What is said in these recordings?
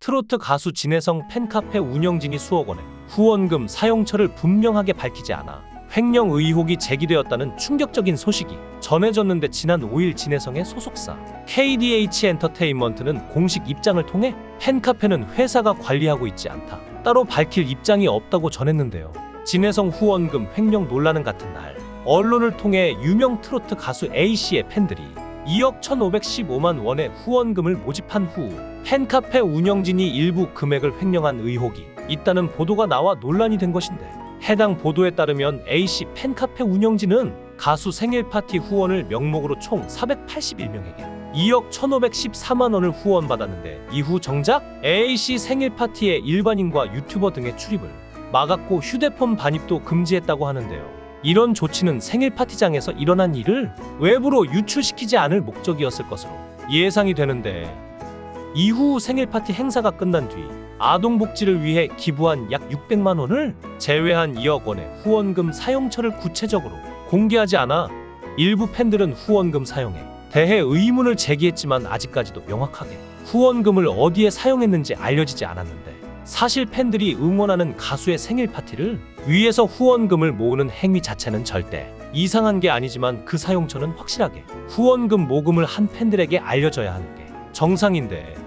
트로트 가수 진혜성 팬카페 운영진이 수억 원의 후원금 사용처를 분명하게 밝히지 않아 횡령 의혹이 제기되었다는 충격적인 소식이 전해졌는데, 지난 5일 진혜성의 소속사 KDH 엔터테인먼트는 공식 입장을 통해 팬카페는 회사가 관리하고 있지 않다, 따로 밝힐 입장이 없다고 전했는데요. 진혜성 후원금 횡령 논란은 같은 날 언론을 통해 유명 트로트 가수 A씨의 팬들이 2억 1,515만 원의 후원금을 모집한 후 팬카페 운영진이 일부 금액을 횡령한 의혹이 있다는 보도가 나와 논란이 된 것인데, 해당 보도에 따르면 A씨 팬카페 운영진은 가수 생일 파티 후원을 명목으로 총 481명에게 2억 1,514만 원을 후원받았는데, 이후 정작 A씨 생일 파티에 일반인과 유튜버 등의 출입을 막았고 휴대폰 반입도 금지했다고 하는데요. 이런 조치는 생일 파티장에서 일어난 일을 외부로 유출시키지 않을 목적이었을 것으로 예상이 되는데, 이후 생일 파티 행사가 끝난 뒤 아동복지를 위해 기부한 약 600만 원을 제외한 2억 원의 후원금 사용처를 구체적으로 공개하지 않아 일부 팬들은 후원금 사용에 대해 의문을 제기했지만, 아직까지도 명확하게 후원금을 어디에 사용했는지 알려지지 않았는데, 사실 팬들이 응원하는 가수의 생일 파티를 위해서 후원금을 모으는 행위 자체는 절대 이상한 게 아니지만, 그 사용처는 확실하게 후원금 모금을 한 팬들에게 알려져야 하는 게 정상인데,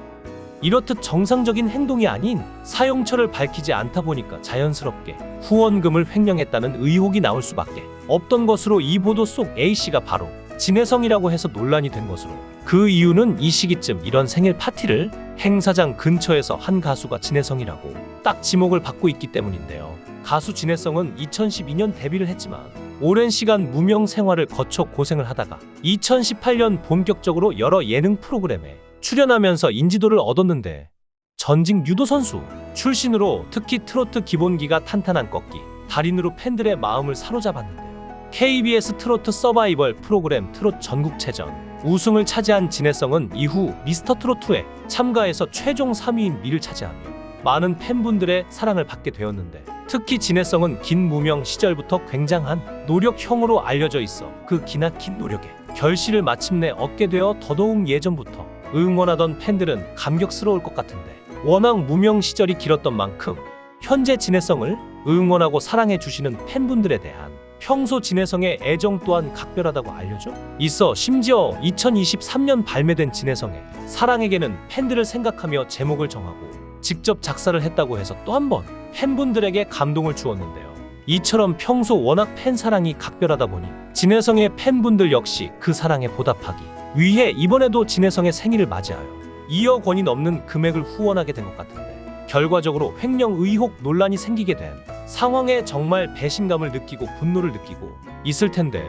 이렇듯 정상적인 행동이 아닌 사용처를 밝히지 않다 보니까 자연스럽게 후원금을 횡령했다는 의혹이 나올 수밖에 없던 것으로, 이 보도 속 A씨가 바로 진혜성이라고 해서 논란이 된 것으로, 그 이유는 이 시기쯤 이런 생일 파티를 행사장 근처에서 한 가수가 진혜성이라고 딱 지목을 받고 있기 때문인데요. 가수 진혜성은 2012년 데뷔를 했지만 오랜 시간 무명 생활을 거쳐 고생을 하다가 2018년 본격적으로 여러 예능 프로그램에 출연하면서 인지도를 얻었는데, 전직 유도 선수 출신으로 특히 트로트 기본기가 탄탄한 꺾기 달인으로 팬들의 마음을 사로잡았는데요. KBS 트로트 서바이벌 프로그램 트롯 전국체전 우승을 차지한 진혜성은 이후 미스터트로트에 참가해서 최종 3위인 미를 차지하며 많은 팬분들의 사랑을 받게 되었는데, 특히 진혜성은 긴 무명 시절부터 굉장한 노력형으로 알려져 있어 그 기나긴 노력에 결실을 마침내 얻게 되어 더더욱 예전부터 응원하던 팬들은 감격스러울 것 같은데, 워낙 무명 시절이 길었던 만큼 현재 진혜성을 응원하고 사랑해 주시는 팬분들에 대한 평소 진혜성의 애정 또한 각별하다고 알려져 있어, 심지어 2023년 발매된 진혜성의 사랑에게는 팬들을 생각하며 제목을 정하고 직접 작사를 했다고 해서 또 한 번 팬분들에게 감동을 주었는데요. 이처럼 평소 워낙 팬 사랑이 각별하다 보니 진혜성의 팬분들 역시 그 사랑에 보답하기 위해 이번에도 진혜성의 생일을 맞이하여 2억 원이 넘는 금액을 후원하게 된 것 같은데, 결과적으로 횡령 의혹 논란이 생기게 된 상황에 정말 배신감을 느끼고 분노를 느끼고 있을 텐데,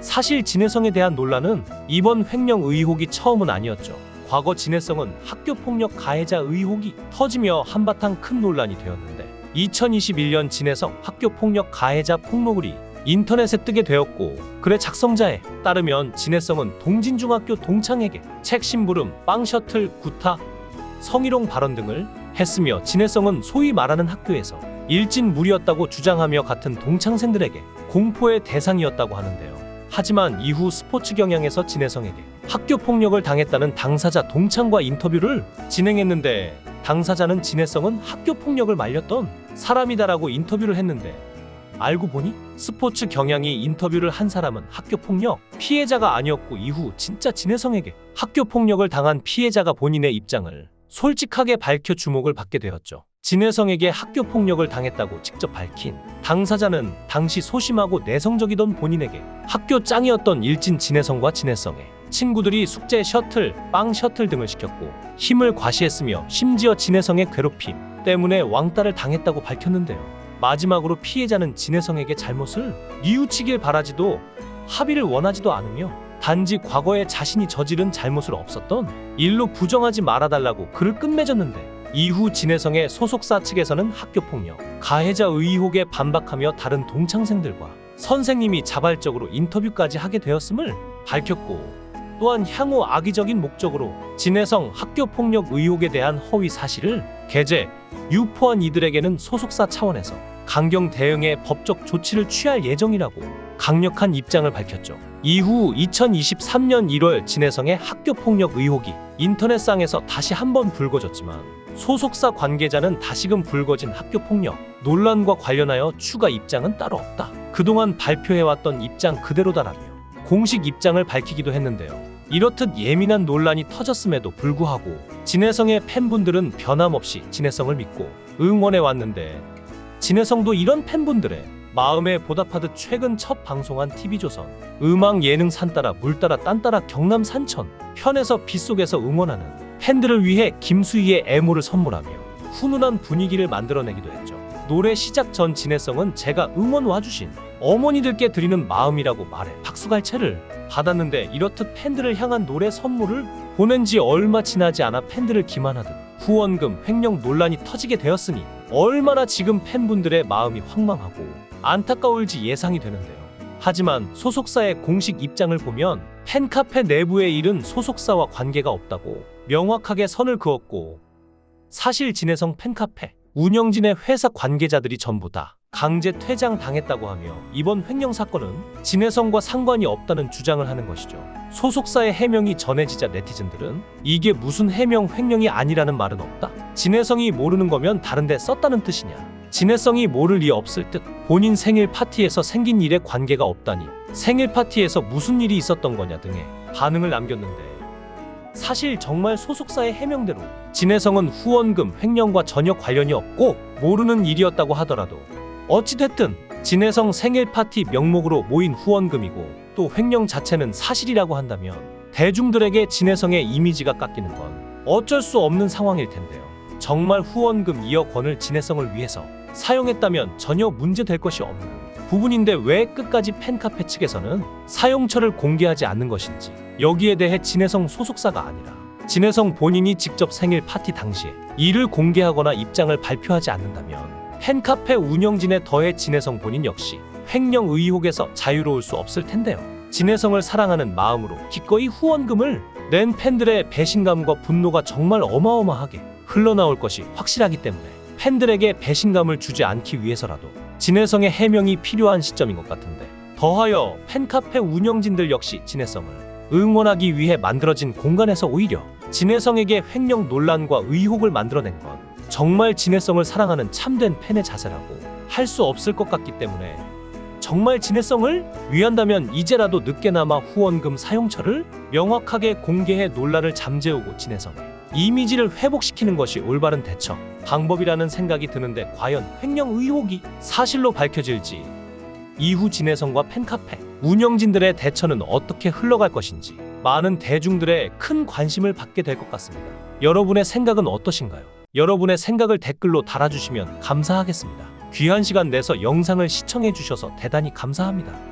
사실 진혜성에 대한 논란은 이번 횡령 의혹이 처음은 아니었죠. 과거 진혜성은 학교폭력 가해자 의혹이 터지며 한바탕 큰 논란이 되었는데, 2021년 진혜성 학교폭력 가해자 폭로글이 인터넷에 뜨게 되었고, 글의 작성자에 따르면 진혜성은 동진중학교 동창에게 책 심부름, 빵 셔틀, 구타, 성희롱 발언 등을 했으며, 진혜성은 소위 말하는 학교에서 일진무리였다고 주장하며 같은 동창생들에게 공포의 대상이었다고 하는데요. 하지만 이후 스포츠 경향에서 진혜성에게 학교폭력을 당했다는 당사자 동창과 인터뷰를 진행했는데, 당사자는 진혜성은 학교폭력을 말렸던 사람이다라고 인터뷰를 했는데, 알고 보니 스포츠 경향이 인터뷰를 한 사람은 학교폭력 피해자가 아니었고, 이후 진짜 진혜성에게 학교폭력을 당한 피해자가 본인의 입장을 솔직하게 밝혀 주목을 받게 되었죠. 진혜성에게 학교폭력을 당했다고 직접 밝힌 당사자는 당시 소심하고 내성적이던 본인에게 학교 짱이었던 일진 진혜성과 진혜성의 친구들이 숙제 셔틀, 빵 셔틀 등을 시켰고 힘을 과시했으며, 심지어 진혜성의 괴롭힘 때문에 왕따를 당했다고 밝혔는데요. 마지막으로 피해자는 진혜성에게 잘못을 뉘우치길 바라지도 합의를 원하지도 않으며, 단지 과거에 자신이 저지른 잘못을 없었던 일로 부정하지 말아달라고 글을 끝맺었는데, 이후 진혜성의 소속사 측에서는 학교폭력 가해자 의혹에 반박하며 다른 동창생들과 선생님이 자발적으로 인터뷰까지 하게 되었음을 밝혔고, 또한 향후 악의적인 목적으로 진혜성 학교폭력 의혹에 대한 허위 사실을 게재, 유포한 이들에게는 소속사 차원에서 강경 대응의 법적 조치를 취할 예정이라고 강력한 입장을 밝혔죠. 이후 2023년 1월 진혜성의 학교폭력 의혹이 인터넷상에서 다시 한번 불거졌지만, 소속사 관계자는 다시금 불거진 학교폭력 논란과 관련하여 추가 입장은 따로 없다. 그동안 발표해왔던 입장 그대로다라며 공식 입장을 밝히기도 했는데요. 이렇듯 예민한 논란이 터졌음에도 불구하고 진혜성의 팬분들은 변함없이 진혜성을 믿고 응원해왔는데, 진혜성도 이런 팬분들의 마음에 보답하듯 최근 첫 방송한 TV조선 음악 예능 산따라 물따라 딴따라 경남 산천 편에서 빗속에서 응원하는 팬들을 위해 김수희의 애모를 선물하며 훈훈한 분위기를 만들어내기도 했죠. 노래 시작 전 진혜성은 제가 응원 와주신 어머니들께 드리는 마음이라고 말해 박수갈채를 받았는데, 이렇듯 팬들을 향한 노래 선물을 보낸 지 얼마 지나지 않아 팬들을 기만하듯 후원금 횡령 논란이 터지게 되었으니 얼마나 지금 팬분들의 마음이 황망하고 안타까울지 예상이 되는데요. 하지만 소속사의 공식 입장을 보면 팬카페 내부의 일은 소속사와 관계가 없다고 명확하게 선을 그었고, 사실 진혜성 팬카페 운영진의 회사 관계자들이 전부 다 강제 퇴장 당했다고 하며 이번 횡령 사건은 진혜성과 상관이 없다는 주장을 하는 것이죠. 소속사의 해명이 전해지자 네티즌들은 이게 무슨 해명 횡령이 아니라는 말은 없다. 진혜성이 모르는 거면 다른 데 썼다는 뜻이냐. 진혜성이 모를 리 없을 듯. 본인 생일 파티에서 생긴 일에 관계가 없다니 생일 파티에서 무슨 일이 있었던 거냐 등의 반응을 남겼는데, 사실 정말 소속사의 해명대로 진혜성은 후원금 횡령과 전혀 관련이 없고 모르는 일이었다고 하더라도 어찌됐든 진혜성 생일 파티 명목으로 모인 후원금이고 또 횡령 자체는 사실이라고 한다면 대중들에게 진혜성의 이미지가 깎이는 건 어쩔 수 없는 상황일 텐데요. 정말 후원금 2억 원을 진혜성을 위해서 사용했다면 전혀 문제될 것이 없는 부분인데 왜 끝까지 팬카페 측에서는 사용처를 공개하지 않는 것인지, 여기에 대해 진혜성 소속사가 아니라 진혜성 본인이 직접 생일 파티 당시에 이를 공개하거나 입장을 발표하지 않는다면 팬카페 운영진에 더해 진혜성 본인 역시 횡령 의혹에서 자유로울 수 없을 텐데요. 진혜성을 사랑하는 마음으로 기꺼이 후원금을 낸 팬들의 배신감과 분노가 정말 어마어마하게 흘러나올 것이 확실하기 때문에 팬들에게 배신감을 주지 않기 위해서라도 진혜성의 해명이 필요한 시점인 것 같은데, 더하여 팬카페 운영진들 역시 진혜성을 응원하기 위해 만들어진 공간에서 오히려 진혜성에게 횡령 논란과 의혹을 만들어낸 건 정말 진혜성을 사랑하는 참된 팬의 자세라고 할 수 없을 것 같기 때문에, 정말 진혜성을 위한다면 이제라도 늦게나마 후원금 사용처를 명확하게 공개해 논란을 잠재우고 진혜성의 이미지를 회복시키는 것이 올바른 대처 방법이라는 생각이 드는데, 과연 횡령 의혹이 사실로 밝혀질지 이후 진혜성과 팬카페 운영진들의 대처는 어떻게 흘러갈 것인지 많은 대중들의 큰 관심을 받게 될 것 같습니다. 여러분의 생각은 어떠신가요? 여러분의 생각을 댓글로 달아주시면 감사하겠습니다. 귀한 시간 내서 영상을 시청해 주셔서 대단히 감사합니다.